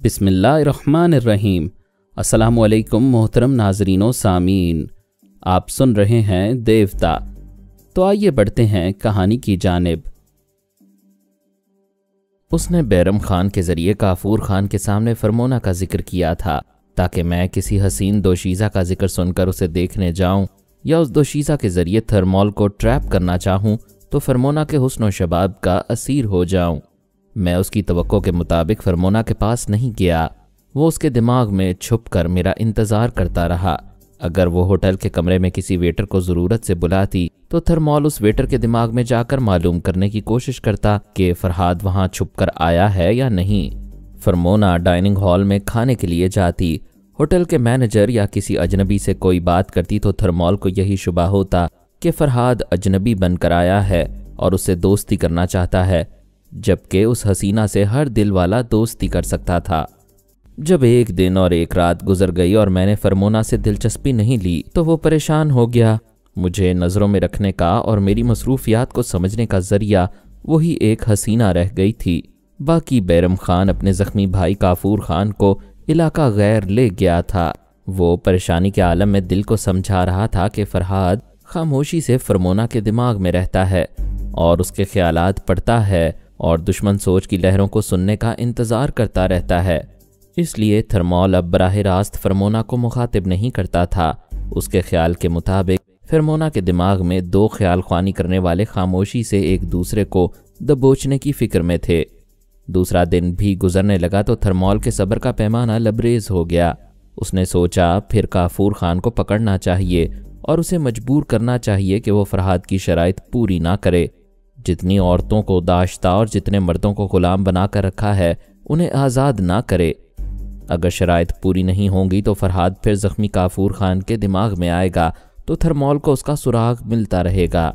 بسم اللہ الرحمن الرحیم۔ السلام علیکم محترم ناظرین و سامعین، آپ سن رہے ہیں دیوتا۔ تو آئیے بڑھتے ہیں کہانی کی جانب۔ اس نے بیرم خان کے ذریعے کافور خان کے سامنے فرمونا کا ذکر کیا تھا تاکہ میں کسی حسین دوشیزہ کا ذکر سن کر اسے دیکھنے جاؤں یا اس دوشیزہ کے ذریعے تھرمال کو ٹریپ کرنا چاہوں تو فرمونا کے حسن و شباب کا اسیر ہو جاؤں۔ میں اس کی توقع کے مطابق فرمونا کے پاس نہیں گیا۔ وہ اس کے دماغ میں چھپ کر میرا انتظار کرتا رہا۔ اگر وہ ہوٹل کے کمرے میں کسی ویٹر کو ضرورت سے بلاتی تو تھرمال اس ویٹر کے دماغ میں جا کر معلوم کرنے کی کوشش کرتا کہ فرحاد وہاں چھپ کر آیا ہے یا نہیں۔ فرمونا ڈائننگ ہال میں کھانے کے لیے جاتی۔ ہوٹل کے مینیجر یا کسی اجنبی سے کوئی بات کرتی تو تھرمال کو یہی شبہ ہوتا کہ فرحاد اجنبی بن کر آیا ہے اور اس سے دوستی کرنا چاہتا ہے، جبکہ اس حسینہ سے ہر دل والا دوستی کر سکتا تھا۔ جب ایک دن اور ایک رات گزر گئی اور میں نے فرمونا سے دلچسپی نہیں لی تو وہ پریشان ہو گیا۔ مجھے نظروں میں رکھنے کا اور میری مصروفیات کو سمجھنے کا ذریعہ وہی ایک حسینہ رہ گئی تھی۔ باقی بیرم خان اپنے زخمی بھائی کافور خان کو علاقہ غیر لے گیا تھا۔ وہ پریشانی کے عالم میں دل کو سمجھا رہا تھا کہ فرحاد خاموشی سے فرمونا کے دماغ میں رہتا ہے اور اس کے خیالات پڑھتا ہے اور دشمن سوچ کی لہروں کو سننے کا انتظار کرتا رہتا ہے۔ اس لیے تھرمال اب براہ راست فرمونا کو مخاطب نہیں کرتا تھا۔ اس کے خیال کے مطابق فرمونا کے دماغ میں دو خیال خوانی کرنے والے خاموشی سے ایک دوسرے کو دبوچنے کی فکر میں تھے۔ دوسرا دن بھی گزرنے لگا تو تھرمال کے صبر کا پیمانہ لبریز ہو گیا۔ اس نے سوچا پھر کافور خان کو پکڑنا چاہیے اور اسے مجبور کرنا چاہیے کہ وہ فرحاد کی شرائط پوری نہ کرے۔ جتنی عورتوں کو داشتہ اور جتنے مردوں کو غلام بنا کر رکھا ہے انہیں آزاد نہ کرے۔ اگر شرائط پوری نہیں ہوں گی تو فرحاد پھر زخمی کافور خان کے دماغ میں آئے گا تو تھرمال کو اس کا سراغ ملتا رہے گا۔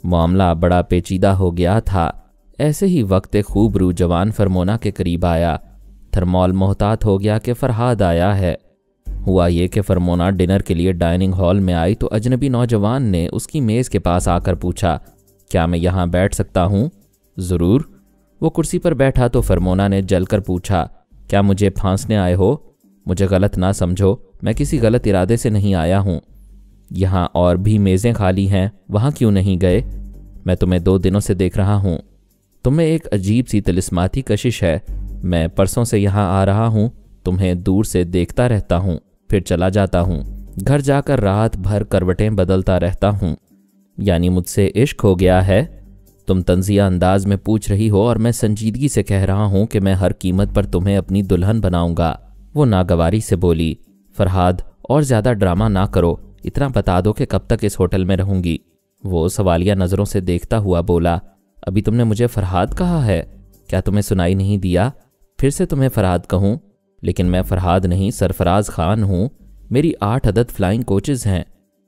معاملہ بڑا پیچیدہ ہو گیا تھا۔ ایسے ہی وقت خوب رو جوان فرمونا کے قریب آیا۔ تھرمال محتاط ہو گیا کہ فرحاد آیا ہے۔ ہوا یہ کہ فرمونا ڈنر کے لیے ڈائننگ ہال میں آئی تو اجنبی نوجوان نے اس کی میز کے پاس آ کر پوچھا، کیا میں یہاں بیٹھ سکتا ہوں؟ ضرور۔ وہ کرسی پر بیٹھا تو فرمونا نے جل کر پوچھا، کیا مجھے پھانسنے آئے ہو؟ مجھے غلط نہ سمجھو، میں کسی غلط ارادے سے نہیں آیا ہوں۔ یہاں اور بھی میزیں خالی ہیں، وہاں کیوں نہیں گئے؟ میں تمہیں 2 دنوں سے دیکھ رہا ہوں۔ تمہیں ایک عجیب سی طلسماتی کشش ہے۔ میں پرسوں سے یہاں آ رہا ہوں، تمہیں دور سے دیکھتا رہتا ہوں، پھر چلا جاتا ہوں۔ گھر جا کر رات بھر کروٹیں بدلتا رہتا ہوں۔ یعنی مجھ سے عشق ہو گیا ہے؟ تم طنزیہ انداز میں پوچھ رہی ہو اور میں سنجیدگی سے کہہ رہا ہوں کہ میں ہر قیمت پر تمہیں اپنی دلہن بناؤں گا۔ وہ ناگواری سے بولی، فرحاد اور زیادہ ڈرامہ نہ کرو، اتنا بتا دو کہ کب تک اس ہوٹل میں رہوں گی۔ وہ سوالیہ نظروں سے دیکھتا ہوا بولا، ابھی تم نے مجھے فرحاد کہا ہے؟ کیا تمہیں سنائی نہیں دیا؟ پھر سے تمہیں فرحاد کہوں؟ لیکن میں فرحاد نہیں، سرفراز خان ہوں۔ میری 8 عدد فلائنگ کوچز ہیں۔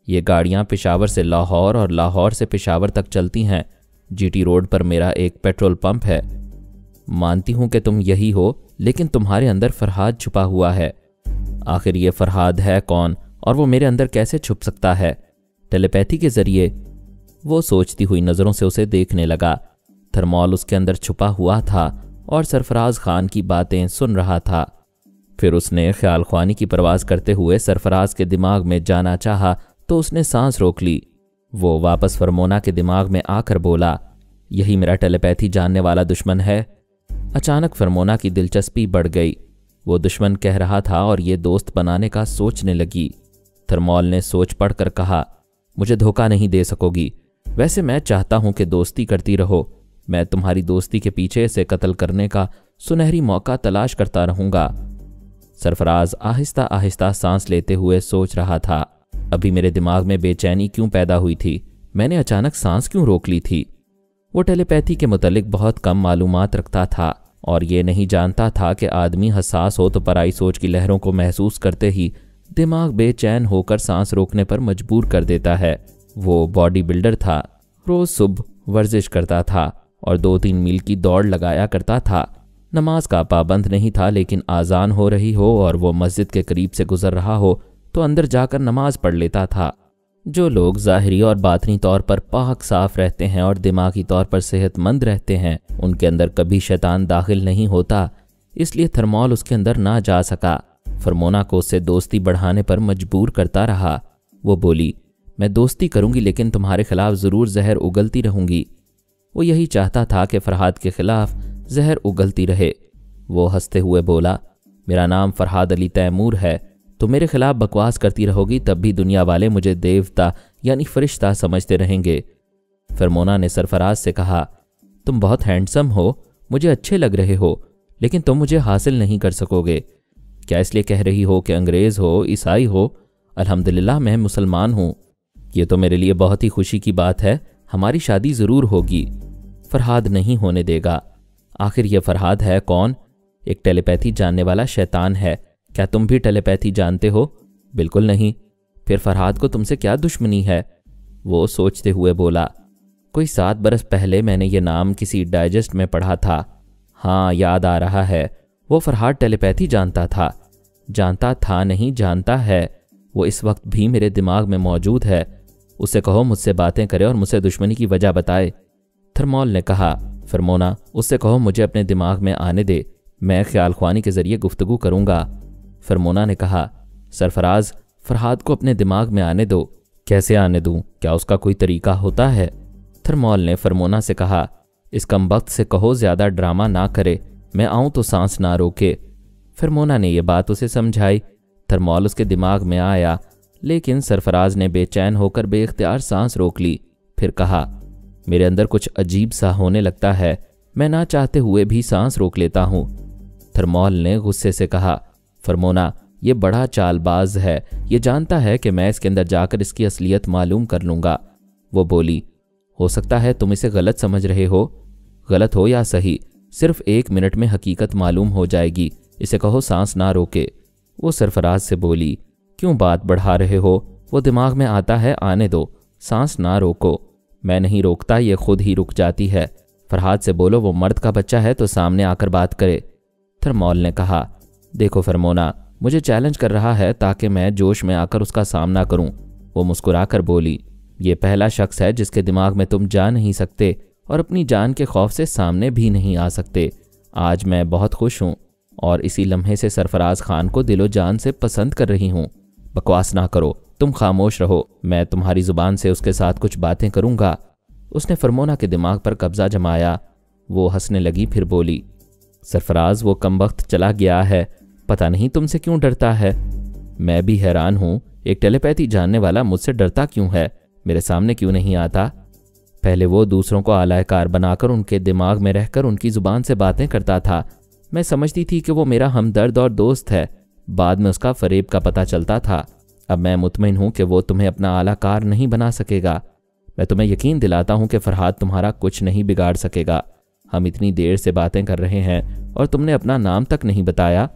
یہ گاڑیاں پشاور سے لاہور اور لاہور سے پشاور تک چلتی ہیں۔ جی ٹی روڈ پر میرا ایک پیٹرول پمپ ہے۔ مانتی ہوں کہ تم یہی ہو، لیکن تمہارے اندر فرحاد چھپا ہوا ہے۔ آخر یہ فرحاد ہے کون اور وہ میرے اندر کیسے چھپ سکتا ہے؟ ٹیلیپیتھی کے ذریعے؟ وہ سوچتی ہوئی نظروں سے اسے دیکھنے لگا۔ تھرمال اس کے اندر چھپا ہوا تھا اور سرفراز خان کی باتیں سن رہا تھا۔ پھر اس نے خیال خوانی کی پرواز کرتے ہوئے سرفراز کے دماغ میں جانا چاہا تو اس نے سانس روک لی۔ وہ واپس فرمونا کے دماغ میں آ کر بولا، یہی میرا ٹیلیپیتھی جاننے والا دشمن ہے؟ اچانک فرمونا کی دلچسپی بڑھ گئی۔ وہ دشمن کہہ رہا تھا اور یہ دوست بنانے کا سوچنے لگی۔ تھرمال نے سوچ پڑھ کر کہا، مجھے دھوکہ نہیں دے سکو گی۔ ویسے میں چاہتا ہوں کہ دوستی کرتی رہو۔ میں تمہاری دوستی کے پیچھے سے قتل کرنے کا سنہری موقع تلاش کرتا رہوں گا۔ سرفراز آہستہ آہستہ سانس لیتے ہوئے سوچ رہا تھا، ابھی میرے دماغ میں بے چینی کیوں پیدا ہوئی تھی؟ میں نے اچانک سانس کیوں روک لی تھی؟ وہ ٹیلیپیتھی کے متعلق بہت کم معلومات رکھتا تھا اور یہ نہیں جانتا تھا کہ آدمی حساس ہو تو پرائی سوچ کی لہروں کو محسوس کرتے ہی دماغ بے چین ہو کر سانس روکنے پر مجبور کر دیتا ہے۔ وہ باڈی بلڈر تھا، روز صبح ورزش کرتا تھا اور 2-3 میل کی دوڑ لگایا کرتا تھا۔ نماز کا پابند نہیں تھا، لیکن آذان ہو رہی ہو اور وہ مسجد کے قریب سے گزر رہا ہو تو اندر جا کر نماز پڑھ لیتا تھا۔ جو لوگ ظاہری اور باطنی طور پر پاک صاف رہتے ہیں اور دماغی طور پر صحت مند رہتے ہیں، ان کے اندر کبھی شیطان داخل نہیں ہوتا۔ اس لیے تھرمال اس کے اندر نہ جا سکا۔ فرمونا کو اس سے دوستی بڑھانے پر مجبور کرتا رہا۔ وہ بولی، میں دوستی کروں گی لیکن تمہارے خلاف ضرور زہر اگلتی رہوں گی۔ وہ یہی چاہتا تھا کہ فرحاد کے خلاف زہر اگلتی رہے۔ وہ ہنستے ہوئے بولا، میرا نام فرحاد علی تیمور ہے، تو میرے خلاف بکواس کرتی رہو گی تب بھی دنیا والے مجھے دیوتا یعنی فرشتہ سمجھتے رہیں گے۔ فرمونا نے سرفراز سے کہا، تم بہت ہینڈسم ہو، مجھے اچھے لگ رہے ہو، لیکن تم مجھے حاصل نہیں کر سکو گے۔ کیا اس لیے کہہ رہی ہو کہ انگریز ہو، عیسائی ہو؟ الحمدللہ میں مسلمان ہوں۔ یہ تو میرے لیے بہت ہی خوشی کی بات ہے، ہماری شادی ضرور ہوگی۔ فرحاد نہیں ہونے دے گا۔ آخر یہ فرحاد ہے کون؟ ایک ٹیلی پیتھی جاننے والا شیطان ہے۔ کیا تم بھی ٹیلی پیتھی جانتے ہو؟ بالکل نہیں۔ پھر فرحاد کو تم سے کیا دشمنی ہے؟ وہ سوچتے ہوئے بولا، کوئی 7 برس پہلے میں نے یہ نام کسی ڈائجسٹ میں پڑھا تھا۔ ہاں یاد آ رہا ہے، وہ فرحاد ٹیلی پیتھی جانتا تھا۔ جانتا تھا نہیں، جانتا ہے۔ وہ اس وقت بھی میرے دماغ میں موجود ہے۔ اسے کہو مجھ سے باتیں کرے اور مجھ سے دشمنی کی وجہ بتائے۔ تھرمال نے کہا، فرمونا اس سے کہو مجھے اپنے دماغ میں آنے دے، میں خیال خوانی کے ذریعے گفتگو کروں گا۔ فرمونا نے کہا، سرفراز فرحاد کو اپنے دماغ میں آنے دو۔ کیسے آنے دوں؟ کیا اس کا کوئی طریقہ ہوتا ہے؟ تھرمال نے فرمونا سے کہا، اس کمبخت سے کہو زیادہ ڈرامہ نہ کرے، میں آؤں تو سانس نہ روکے۔ فرمونا نے یہ بات اسے سمجھائی۔ تھرمال اس کے دماغ میں آیا، لیکن سرفراز نے بے چین ہو کر بے اختیار سانس روک لی۔ پھر کہا، میرے اندر کچھ عجیب سا ہونے لگتا ہے، میں نہ چاہتے ہوئے بھی سانس روک لیتا ہوں۔ تھرمال نے غصے سے کہا، فرمونا یہ بڑا چال باز ہے، یہ جانتا ہے کہ میں اس کے اندر جا کر اس کی اصلیت معلوم کر لوں گا۔ وہ بولی، ہو سکتا ہے تم اسے غلط سمجھ رہے ہو، غلط ہو یا صحیح، صرف 1 منٹ میں حقیقت معلوم ہو جائے گی، اسے کہو سانس نہ روکے۔ وہ سرفراز سے بولی، کیوں بات بڑھا رہے ہو؟ وہ دماغ میں آتا ہے، آنے دو، سانس نہ روکو۔ میں نہیں روکتا، یہ خود ہی رک جاتی ہے۔ فرحاد سے بولو وہ مرد کا بچہ ہے تو سامنے آ کر بات کرے۔ تھرمال نے کہا، دیکھو فرمونا مجھے چیلنج کر رہا ہے تاکہ میں جوش میں آ کر اس کا سامنا کروں۔ وہ مسکرا کر بولی، یہ پہلا شخص ہے جس کے دماغ میں تم جا نہیں سکتے اور اپنی جان کے خوف سے سامنے بھی نہیں آ سکتے۔ آج میں بہت خوش ہوں اور اسی لمحے سے سرفراز خان کو دل و جان سے پسند کر رہی ہوں۔ بکواس نہ کرو، تم خاموش رہو، میں تمہاری زبان سے اس کے ساتھ کچھ باتیں کروں گا۔ اس نے فرمونا کے دماغ پر قبضہ جمایا۔ وہ ہنسنے لگی، پھر بولی، سرفراز وہ کمبخت چلا گیا ہے، پتہ نہیں تم سے کیوں ڈرتا ہے۔ میں بھی حیران ہوں، ایک ٹیلی پیتھی جاننے والا مجھ سے ڈرتا کیوں ہے؟ میرے سامنے کیوں نہیں آتا؟ پہلے وہ دوسروں کو اعلی کار بنا کر ان کے دماغ میں رہ کر ان کی زبان سے باتیں کرتا تھا۔ میں سمجھتی تھی کہ وہ میرا ہمدرد اور دوست ہے، بعد میں اس کا فریب کا پتہ چلتا تھا۔ اب میں مطمئن ہوں کہ وہ تمہیں اپنا اعلی کار نہیں بنا سکے گا۔ میں تمہیں یقین دلاتا ہوں کہ فرحاد تمہارا کچھ نہیں بگاڑ سکے گا۔ ہم اتنی دیر سے باتیں کر رہے ہیں اور تم نے اپنا نام تک نہیں بتایا۔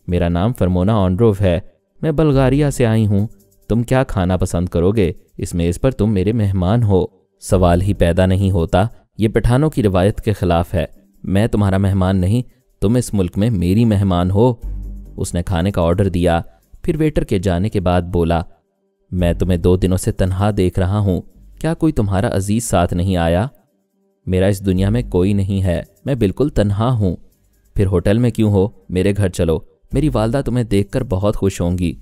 میرا نام فرمونا آنڈروف ہے، میں بلغاریہ سے آئی ہوں۔ تم کیا کھانا پسند کرو گے؟ اس میز پر تم میرے مہمان ہو، سوال ہی پیدا نہیں ہوتا۔ یہ پٹھانوں کی روایت کے خلاف ہے۔ میں تمہارا مہمان نہیں، تم اس ملک میں میری مہمان ہو۔ اس نے کھانے کا آرڈر دیا، پھر ویٹر کے جانے کے بعد بولا، میں تمہیں 2 دنوں سے تنہا دیکھ رہا ہوں، کیا کوئی تمہارا عزیز ساتھ نہیں آیا؟ میرا اس دنیا میں کوئی نہیں ہے، میں بالکل تنہا ہوں۔ پھر ہوٹل میں کیوں ہو؟ میرے گھر چلو، میری والدہ تمہیں دیکھ کر بہت خوش ہوں گی۔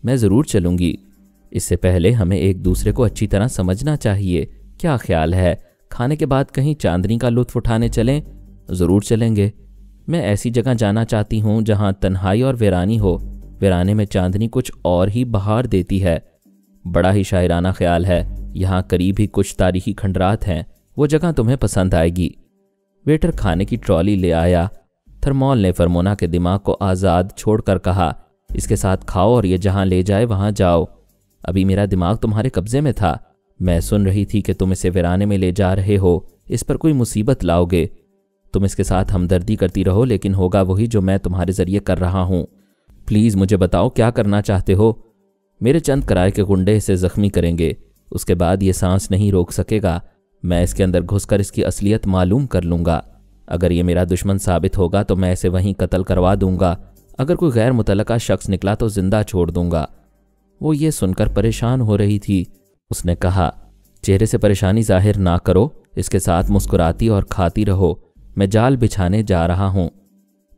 میں ضرور چلوں گی۔ اس سے پہلے ہمیں ایک دوسرے کو اچھی طرح سمجھنا چاہیے۔ کیا خیال ہے کھانے کے بعد کہیں چاندنی کا لطف اٹھانے چلیں؟ ضرور چلیں گے۔ میں ایسی جگہ جانا چاہتی ہوں جہاں تنہائی اور ویرانی ہو، ویرانے میں چاندنی کچھ اور ہی بہار دیتی ہے۔ بڑا ہی شاعرانہ خیال ہے۔ یہاں قریب ہی کچھ تاریخی کھنڈرات ہیں، وہ جگہ تمہیں پسند آئے گی۔ ویٹر کھانے کی ٹرالی لے آیا۔ تھرمال نے فرمونا کے دماغ کو آزاد چھوڑ کر کہا، اس کے ساتھ کھاؤ اور یہ جہاں لے جائے وہاں جاؤ۔ ابھی میرا دماغ تمہارے قبضے میں تھا، میں سن رہی تھی کہ تم اسے ویرانے میں لے جا رہے ہو، اس پر کوئی مصیبت لاؤ گے۔ تم اس کے ساتھ ہمدردی کرتی رہو، لیکن ہوگا وہی جو میں تمہارے ذریعے کر رہا ہوں۔ پلیز مجھے بتاؤ کیا کرنا چاہتے ہو؟ میرے چند کرائے کے گنڈے اسے زخمی کریں گے، اس کے بعد یہ سانس نہیں روک سکے گا۔ میں اس کے اندر گھس کر اس کی اصلیت معلوم کر لوں گا۔ اگر یہ میرا دشمن ثابت ہوگا تو میں اسے وہیں قتل کروا دوں گا، اگر کوئی غیر متعلقہ شخص نکلا تو زندہ چھوڑ دوں گا۔ وہ یہ سن کر پریشان ہو رہی تھی۔ اس نے کہا، چہرے سے پریشانی ظاہر نہ کرو، اس کے ساتھ مسکراتی اور کھاتی رہو، میں جال بچھانے جا رہا ہوں۔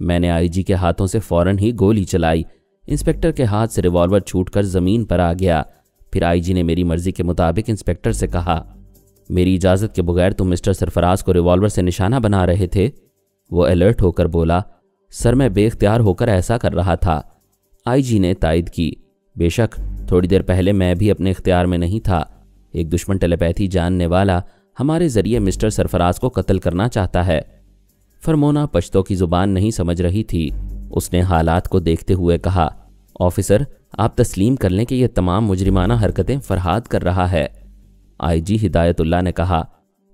میں نے آئی جی کے ہاتھوں سے فوراً ہی گولی چلائی۔ انسپکٹر کے ہاتھ سے ریوالور چھوٹ کر زمین پر آ گیا۔ پھر آئی جی نے میری مرضی کے مطابق انسپکٹر سے کہا، میری اجازت کے بغیر تم مسٹر سرفراز کو ریوالور سے نشانہ بنا رہے تھے؟ وہ الرٹ ہو کر بولا، سر میں بے اختیار ہو کر ایسا کر رہا تھا۔ آئی جی نے تائید کی، بے شک تھوڑی دیر پہلے میں بھی اپنے اختیار میں نہیں تھا۔ ایک دشمن ٹیلیپیتھی جاننے والا ہمارے ذریعے مسٹر سرفراز کو قتل کرنا چاہتا ہے۔ فرمونا پشتو کی زبان نہیں سمجھ رہی تھی۔ اس نے حالات کو دیکھتے ہوئے کہا، آفیسر آپ تسلیم کر لیں کہ یہ تمام مجرمانہ حرکتیں فرحاد کر رہا ہے۔ آئی جی ہدایت اللہ نے کہا،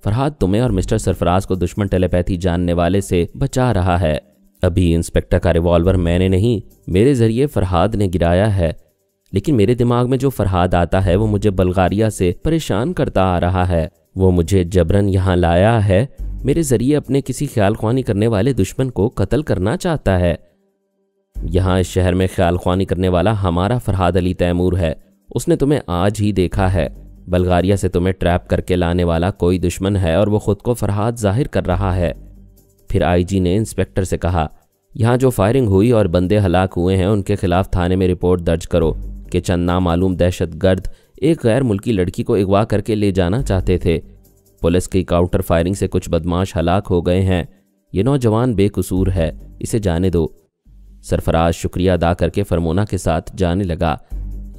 فرحاد تمہیں اور مسٹر سرفراز کو دشمن ٹیلیپیتھی جاننے والے سے بچا رہا ہے۔ ابھی انسپکٹر کا ریوالور میں نے نہیں، میرے ذریعے فرحاد نے گرایا ہے، لیکن میرے دماغ میں جو فرحاد آتا ہے وہ مجھے بلغاریہ سے پریشان کرتا آ رہا ہے۔ وہ مجھے جبرن یہاں لایا ہے، میرے ذریعے اپنے کسی خیال خوانی کرنے والے دشمن کو قتل کرنا چاہتا ہے۔ یہاں اس شہر میں خیال خوانی کرنے والا ہمارا فرحاد علی تیمور ہے۔ اس نے تمہیں آج ہی دیکھا ہے۔ بلغاریہ سے تمہیں ٹریپ کر کے لانے والا کوئی دشمن ہے اور وہ خود کو فرحاد ظاہر کر رہا ہے۔ پھر آئی جی نے انسپکٹر سے کہا، یہاں جو فائرنگ ہوئی اور بندے ہلاک ہوئے ہیں ان کے خلاف تھانے میں رپورٹ درج کرو کہ چند نامعلوم دہشت گرد ایک غیر ملکی لڑکی کو اغوا کر کے لے جانا چاہتے تھے۔ پولیس کی کاؤنٹر فائرنگ سے کچھ بدماش ہلاک ہو گئے ہیں۔ یہ نوجوان بے قصور ہے، اسے جانے دو۔ سرفراز شکریہ ادا کر کے فرمونا کے ساتھ جانے لگا۔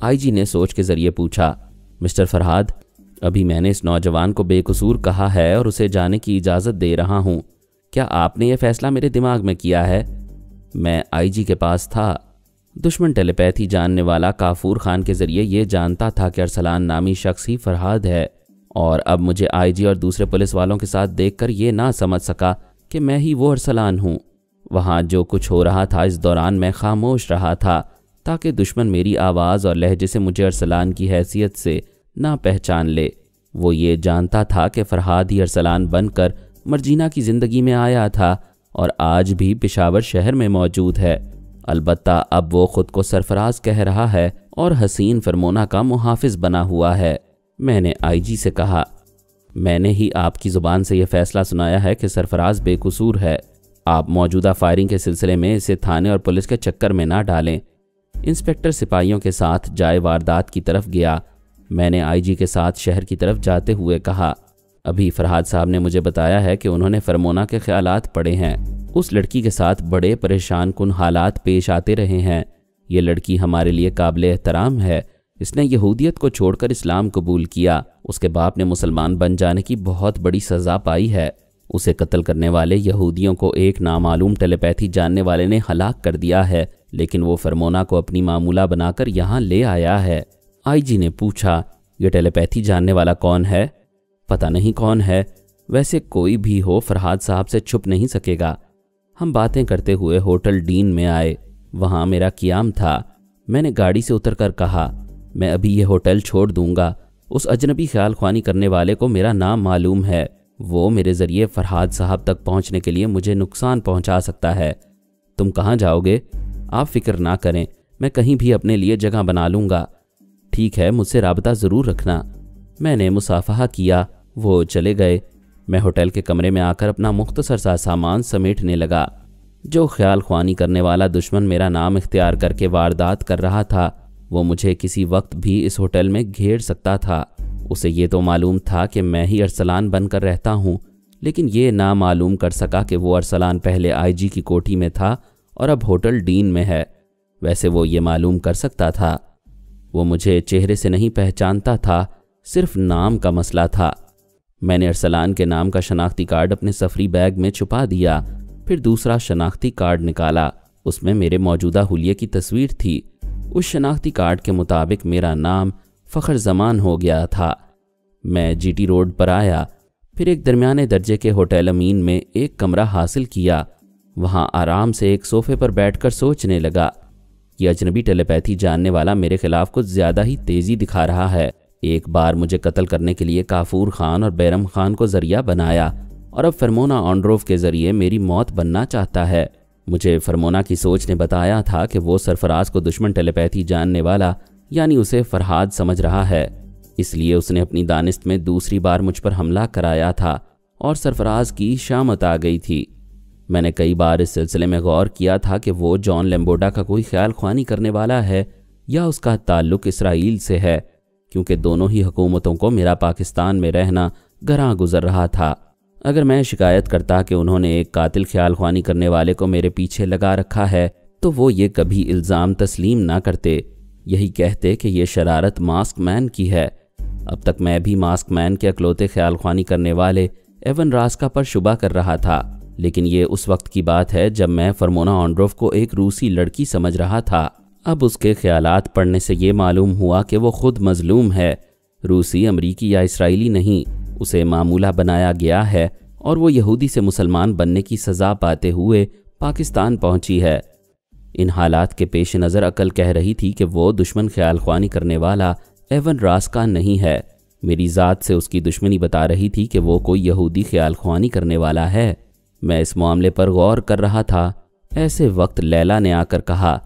آئی جی نے سوچ کے ذریعے پوچھا، مسٹر فرحاد ابھی میں نے اس نوجوان کو بے قصور کہا ہے اور اسے جانے کی اجازت دے رہا ہوں، کیا آپ نے یہ فیصلہ میرے دماغ میں کیا ہے؟ میں آئی جی کے پاس تھا۔ دشمن ٹیلیپیتھی جاننے والا کافور خان کے ذریعے یہ جانتا تھا کہ ارسلان نامی شخص ہی فرحاد ہے، اور اب مجھے آئی جی اور دوسرے پولیس والوں کے ساتھ دیکھ کر یہ نہ سمجھ سکا کہ میں ہی وہ ارسلان ہوں۔ وہاں جو کچھ ہو رہا تھا اس دوران میں خاموش رہا تھا تاکہ دشمن میری آواز اور لہجے سے مجھے ارسلان کی حیثیت سے نہ پہچان لے۔ وہ یہ جانتا تھا کہ فرحاد ہی ارسلان بن کر مرجینہ کی زندگی میں آیا تھا اور آج بھی پشاور شہر میں موجود ہے۔ البتہ اب وہ خود کو سرفراز کہہ رہا ہے اور حسین فرمونا کا محافظ بنا ہوا ہے۔ میں نے آئی جی سے کہا، میں نے ہی آپ کی زبان سے یہ فیصلہ سنایا ہے کہ سرفراز بے قصور ہے۔ آپ موجودہ فائرنگ کے سلسلے میں اسے تھانے اور پولیس کے چکر میں نہ ڈالیں۔ انسپکٹر سپاہیوں کے ساتھ جائے واردات کی طرف گیا۔ میں نے آئی جی کے ساتھ شہر کی طرف جاتے ہوئے کہا، ابھی فرحاد صاحب نے مجھے بتایا ہے کہ انہوں نے فرمونا کے خیالات پڑھے ہیں۔ اس لڑکی کے ساتھ بڑے پریشان کن حالات پیش آتے رہے ہیں۔ یہ لڑکی ہمارے لیے قابل احترام ہے۔ اس نے یہودیت کو چھوڑ کر اسلام قبول کیا۔ اس کے باپ نے مسلمان بن جانے کی بہت بڑی سزا پائی ہے۔ اسے قتل کرنے والے یہودیوں کو ایک نامعلوم ٹیلیپیتھی جاننے والے نے ہلاک کر دیا ہے، لیکن وہ فرمونا کو اپنی معمولہ بنا کر یہاں لے آیا ہے۔ آئی جی نے پوچھا، یہ ٹیلیپیتھی جاننے والا کون ہے؟ پتہ نہیں کون ہے، ویسے کوئی بھی ہو فرحاد صاحب سے چھپ نہیں سکے گا۔ ہم باتیں کرتے ہوئے ہوٹل ڈین میں آئے۔ وہاں میرا قیام تھا۔ میں نے گاڑی سے اتر کر کہا، میں ابھی یہ ہوٹل چھوڑ دوں گا۔ اس اجنبی خیال خوانی کرنے والے کو میرا نام معلوم ہے۔ وہ میرے ذریعے فرحاد صاحب تک پہنچنے کے لیے مجھے نقصان پہنچا سکتا ہے۔ تم کہاں جاؤ گے؟ آپ فکر نہ کریں، میں کہیں بھی اپنے لیے جگہ بنا لوں گا۔ ٹھیک ہے، مجھ سے رابطہ ضرور رکھنا۔ میں نے مصافحہ کیا۔ وہ چلے گئے۔ میں ہوٹل کے کمرے میں آ کر اپنا مختصر سا سامان سمیٹنے لگا۔ جو خیال خوانی کرنے والا دشمن میرا نام اختیار کر کے واردات کر رہا تھا، وہ مجھے کسی وقت بھی اس ہوٹل میں گھیر سکتا تھا۔ اسے یہ تو معلوم تھا کہ میں ہی ارسلان بن کر رہتا ہوں، لیکن یہ نہ معلوم کر سکا کہ وہ ارسلان پہلے آئی جی کی کوٹھی میں تھا اور اب ہوٹل ڈین میں ہے۔ ویسے وہ یہ معلوم کر سکتا تھا۔ وہ مجھے چہرے سے نہیں پہچانتا تھا، صرف نام کا مسئلہ تھا۔ میں نے ارسلان کے نام کا شناختی کارڈ اپنے سفری بیگ میں چھپا دیا، پھر دوسرا شناختی کارڈ نکالا۔ اس میں میرے موجودہ حلیے کی تصویر تھی۔ اس شناختی کارڈ کے مطابق میرا نام فخر زمان ہو گیا تھا۔ میں جی ٹی روڈ پر آیا، پھر ایک درمیانے درجے کے ہوٹل امین میں ایک کمرہ حاصل کیا۔ وہاں آرام سے ایک صوفے پر بیٹھ کر سوچنے لگا۔ یہ اجنبی ٹیلیپیتھی جاننے والا میرے خلاف کچھ زیادہ ہی تیزی دکھا رہا ہے۔ ایک بار مجھے قتل کرنے کے لیے کافور خان اور بیرم خان کو ذریعہ بنایا، اور اب فرمونا آنڈروف کے ذریعے میری موت بننا چاہتا ہے۔ مجھے فرمونا کی سوچ نے بتایا تھا کہ وہ سرفراز کو دشمن ٹیلیپیتھی جاننے والا یعنی اسے فرحاد سمجھ رہا ہے، اس لیے اس نے اپنی دانست میں دوسری بار مجھ پر حملہ کرایا تھا اور سرفراز کی شامت آ گئی تھی۔ میں نے کئی بار اس سلسلے میں غور کیا تھا کہ وہ جان لیمبوڈا کا کوئی خیال خوانی کرنے والا ہے یا اس کا تعلق اسرائیل سے ہے، کیونکہ دونوں ہی حکومتوں کو میرا پاکستان میں رہنا گراں گزر رہا تھا۔ اگر میں شکایت کرتا کہ انہوں نے ایک قاتل خیال خوانی کرنے والے کو میرے پیچھے لگا رکھا ہے تو وہ یہ کبھی الزام تسلیم نہ کرتے، یہی کہتے کہ یہ شرارت ماسک مین کی ہے۔ اب تک میں بھی ماسک مین کے اکلوتے خیال خوانی کرنے والے ایون راسکا پر شبہ کر رہا تھا، لیکن یہ اس وقت کی بات ہے جب میں فرمونا آنڈروف کو ایک روسی لڑکی سمجھ رہا تھا۔ اب اس کے خیالات پڑھنے سے یہ معلوم ہوا کہ وہ خود مظلوم ہے، روسی، امریکی یا اسرائیلی نہیں، اسے معمولہ بنایا گیا ہے اور وہ یہودی سے مسلمان بننے کی سزا پاتے ہوئے پاکستان پہنچی ہے۔ ان حالات کے پیش نظر عقل کہہ رہی تھی کہ وہ دشمن خیال خوانی کرنے والا ایون راسکا نہیں ہے، میری ذات سے اس کی دشمنی بتا رہی تھی کہ وہ کوئی یہودی خیال خوانی کرنے والا ہے۔ میں اس معاملے پر غور کر رہا تھا، ایسے وقت لیلا نے آ کر کہا،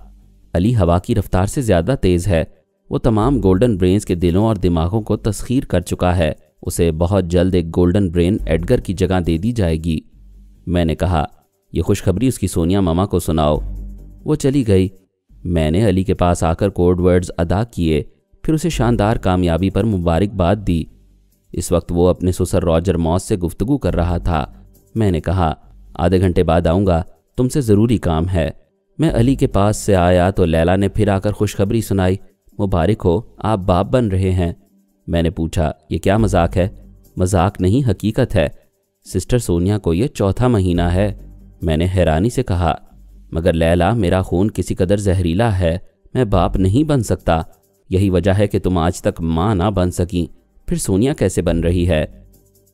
علی ہوا کی رفتار سے زیادہ تیز ہے، وہ تمام گولڈن برینز کے دلوں اور دماغوں کو تسخیر کر چکا ہے، اسے بہت جلد ایک گولڈن برین ایڈگر کی جگہ دے دی جائے گی۔ میں نے کہا، یہ خوشخبری اس کی سونیا ماما کو سناؤ۔ وہ چلی گئی۔ میں نے علی کے پاس آ کر کوڈ ورڈز ادا کیے، پھر اسے شاندار کامیابی پر مبارکباد دی۔ اس وقت وہ اپنے سسر راجر موس سے گفتگو کر رہا تھا۔ میں نے کہا، آدھے گھنٹے بعد آؤں گا، تم سے ضروری کام ہے۔ میں علی کے پاس سے آیا تو لیلا نے پھر آ کر خوشخبری سنائی، مبارک ہو، آپ باپ بن رہے ہیں۔ میں نے پوچھا، یہ کیا مذاق ہے؟ مذاق نہیں، حقیقت ہے، سسٹر سونیا کو یہ 4تھا مہینہ ہے۔ میں نے حیرانی سے کہا، مگر لیلا، میرا خون کسی قدر زہریلا ہے، میں باپ نہیں بن سکتا، یہی وجہ ہے کہ تم آج تک ماں نہ بن سکیں، پھر سونیا کیسے بن رہی ہے؟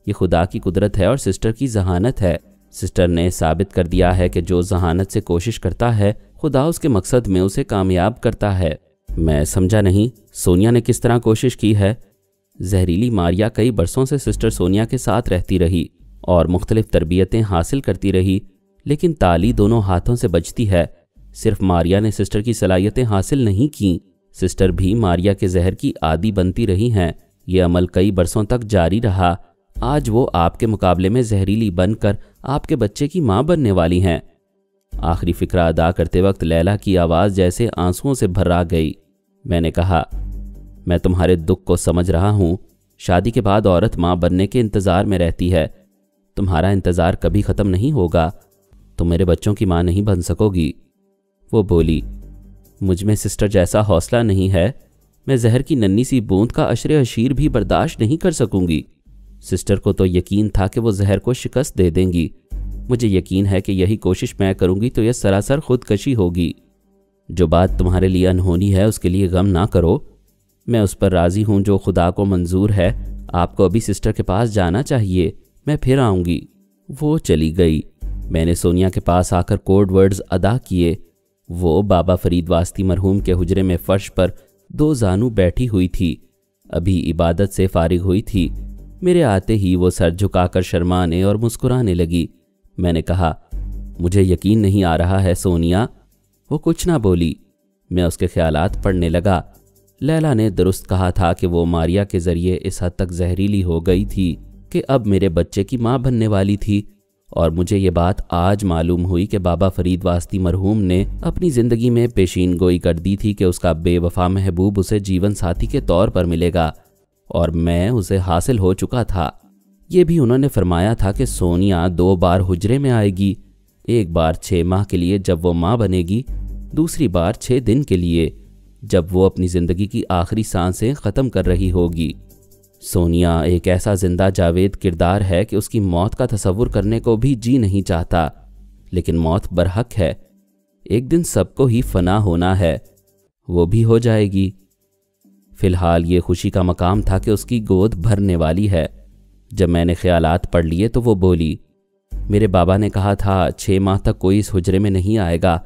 یہ خدا کی قدرت ہے اور سسٹر کی ذہانت ہے۔ سسٹر نے ثابت کر دیا ہے کہ جو ذہانت سے کوشش کرتا ہے خدا اس کے مقصد میں اسے کامیاب کرتا ہے۔ میں سمجھا نہیں، سونیا نے کس طرح کوشش کی ہے؟ زہریلی ماریا کئی برسوں سے سسٹر سونیا کے ساتھ رہتی رہی اور مختلف تربیتیں حاصل کرتی رہی، لیکن تالی دونوں ہاتھوں سے بجتی ہے۔ صرف ماریا نے سسٹر کی صلاحیتیں حاصل نہیں کیں، سسٹر بھی ماریا کے زہر کی عادی بنتی رہی ہیں۔ یہ عمل کئی برسوں تک جاری رہا۔ آج وہ آپ کے مقابلے میں زہریلی بن کر آپ کے بچے کی ماں بننے والی ہیں۔ آخری فقرہ ادا کرتے وقت لیلا کی آواز جیسے آنسوؤں سے بھرا گئی۔ میں نے کہا، میں تمہارے دکھ کو سمجھ رہا ہوں، شادی کے بعد عورت ماں بننے کے انتظار میں رہتی ہے، تمہارا انتظار کبھی ختم نہیں ہوگا، تم میرے بچوں کی ماں نہیں بن سکو گی۔ وہ بولی، مجھ میں سسٹر جیسا حوصلہ نہیں ہے، میں زہر کی ننھی سی بوند کا عشر عشیر بھی برداشت نہیں کر سکوں گی۔ سسٹر کو تو یقین تھا کہ وہ زہر کو شکست دے دیں گی، مجھے یقین ہے کہ یہی کوشش میں کروں گی تو یہ سراسر خودکشی ہوگی۔ جو بات تمہارے لیے انہونی ہے اس کے لیے غم نہ کرو، میں اس پر راضی ہوں جو خدا کو منظور ہے۔ آپ کو ابھی سسٹر کے پاس جانا چاہیے، میں پھر آؤں گی۔ وہ چلی گئی۔ میں نے سونیا کے پاس آ کر کوڈ ورڈز ادا کیے۔ وہ بابا فرید واسطی مرحوم کے حجرے میں فرش پر 2 زانو بیٹھی ہوئی تھی، ابھی عبادت سے فارغ ہوئی تھی۔ میرے آتے ہی وہ سر جھکا کر شرمانے اور مسکرانے لگی۔ میں نے کہا، مجھے یقین نہیں آ رہا ہے سونیا۔ وہ کچھ نہ بولی۔ میں اس کے خیالات پڑھنے لگا۔ لیلا نے درست کہا تھا کہ وہ ماریا کے ذریعے اس حد تک زہریلی ہو گئی تھی کہ اب میرے بچے کی ماں بننے والی تھی، اور مجھے یہ بات آج معلوم ہوئی کہ بابا فرید واسطی مرحوم نے اپنی زندگی میں پیشین گوئی کر دی تھی کہ اس کا بے وفا محبوب اسے جیون ساتھی کے طور پر ملے گا، اور میں اسے حاصل ہو چکا تھا۔ یہ بھی انہوں نے فرمایا تھا کہ سونیا 2 بار حجرے میں آئے گی، ایک بار 6 ماہ کے لیے جب وہ ماں بنے گی، دوسری بار 6 دن کے لیے جب وہ اپنی زندگی کی آخری سانسیں ختم کر رہی ہوگی۔ سونیا ایک ایسا زندہ جاوید کردار ہے کہ اس کی موت کا تصور کرنے کو بھی جی نہیں چاہتا، لیکن موت برحق ہے، ایک دن سب کو ہی فنا ہونا ہے، وہ بھی ہو جائے گی۔ فی الحال یہ خوشی کا مقام تھا کہ اس کی گود بھرنے والی ہے۔ جب میں نے خیالات پڑھ لیے تو وہ بولی، میرے بابا نے کہا تھا 6 ماہ تک کوئی اس حجرے میں نہیں آئے گا،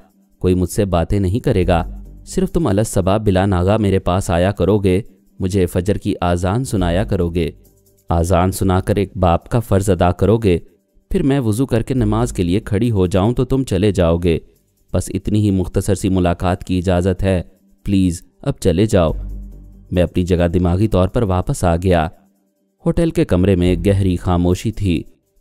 کوئی مجھ سے باتیں نہیں کرے گا، صرف تم الگ صبا بلا ناغا میرے پاس آیا کرو گے، مجھے فجر کی آذان سنایا کرو گے، آذان سنا کر ایک باپ کا فرض ادا کرو گے، پھر میں وضو کر کے نماز کے لیے کھڑی ہو جاؤں تو تم چلے جاؤ گے۔ بس اتنی ہی مختصر سی ملاقات کی اجازت ہے، پلیز اب چلے جاؤ۔ میں اپنی جگہ دماغی طور پر واپس آ گیا۔ ہوٹل کے کمرے میں گہری خاموشی تھی،